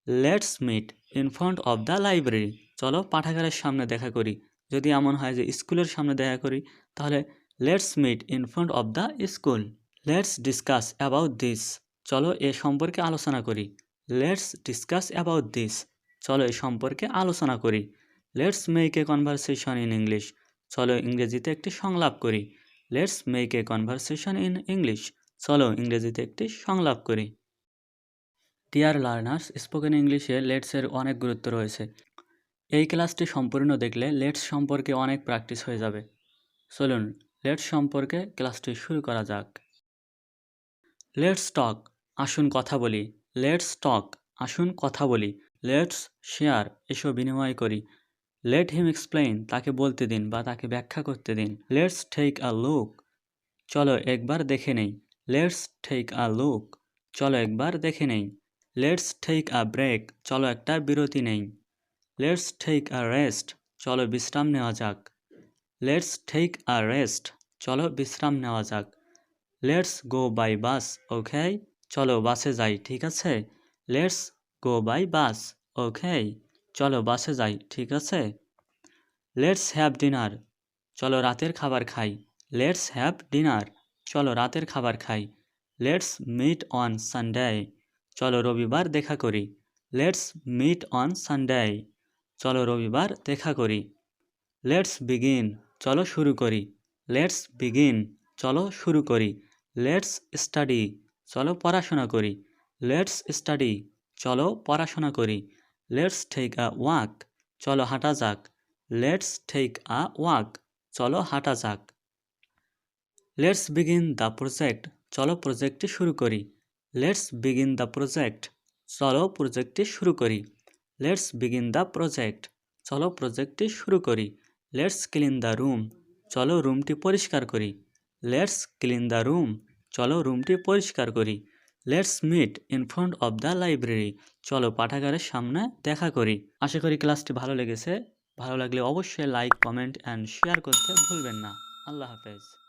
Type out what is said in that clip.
Let's meet in front of the library, চলো পাঠাগারের সামনে দেখা করি। যদি এমন হয় যে স্কুলের সামনে দেখা করি, তাহলে let's meet in front of the school. Let's discuss about this, চলো এ সম্পর্কে আলোচনা করি। লেটস ডিসকাস অ্যাবাউট দিস, চলো এ সম্পর্কে আলোচনা করি। Let's make a conversation in English, চলো ইংরেজিতে একটি সংলাপ করি। Let's make a conversation in English, চলো ইংরেজিতে একটি সংলাপ করি। ডিয়ার লার্নার্স, স্পোকেন ইংলিশে লেটসের অনেক গুরুত্ব রয়েছে। এই ক্লাসটি সম্পূর্ণ দেখলে লেটস সম্পর্কে অনেক প্র্যাকটিস হয়ে যাবে। চলুন লেটস সম্পর্কে ক্লাসটি শুরু করা যাক। লেটস টক, আসুন কথা বলি। লেটস টক, আসুন কথা বলি। লেটস শেয়ার, এসো বিনিময় করি। লেট হিম এক্সপ্লেইন, তাকে বলতে দিন বা তাকে ব্যাখ্যা করতে দিন। লেটস টেক আ লুক, চলো একবার দেখে নেই। লেটস টেক আ লুক, চলো একবার দেখে নেই। লেটস টেক আ ব্রেক, চলো একটা বিরতি নেই। লেটস টেক আ রেস্ট, চলো বিশ্রাম নেওয়া যাক। লেটস টেক আ রেস্ট, চলো বিশ্রাম নেওয়া যাক। লেটস গো বাই বাস, ওকে, চলো বাসে যাই, ঠিক আছে। লেটস গো বাই বাস, ওকে, চলো বাসে যাই, ঠিক আছে। লেটস হ্যাভ ডিনার, চলো রাতের খাবার খাই। লেটস হ্যাভ ডিনার, চলো রাতের খাবার খাই। লেটস মিট অন সানডে, চলো রবিবার দেখা করি। লেটস মিট অন সানডে, চলো রবিবার দেখা করি। লেটস বিগিন, চলো শুরু করি। লেটস বিগিন, চলো শুরু করি। লেটস স্টাডি, চলো পড়াশোনা করি। লেটস স্টাডি, চলো পড়াশোনা করি। লেটস টেক আ ওয়াক, চলো হাঁটা যাক। লেটস টেক আ ওয়াক, চলো হাঁটা যাক। লেটস বিগিন দ্য প্রজেক্ট, চলো প্রজেক্টটি শুরু করি। লেটস বিগিন দ্য প্রজেক্ট, চলো প্রজেক্টটি শুরু করি। লেটস বিগিন দ্য প্রজেক্ট, চলো প্রজেক্টটি শুরু করি। লেটস ক্লিন দ্য রুম, চলো রুমটি পরিষ্কার করি। লেটস ক্লিন দ্য রুম, চলো রুমটি পরিষ্কার করি। Let's meet in front of the library, চলো পাঠাগারের সামনে দেখা করি। আশা করি ক্লাসটি ভালো লেগেছে। ভালো লাগলে অবশ্যই লাইক, কমেন্ট অ্যান্ড শেয়ার করতে ভুলবেন না। আল্লাহ হাফেজ।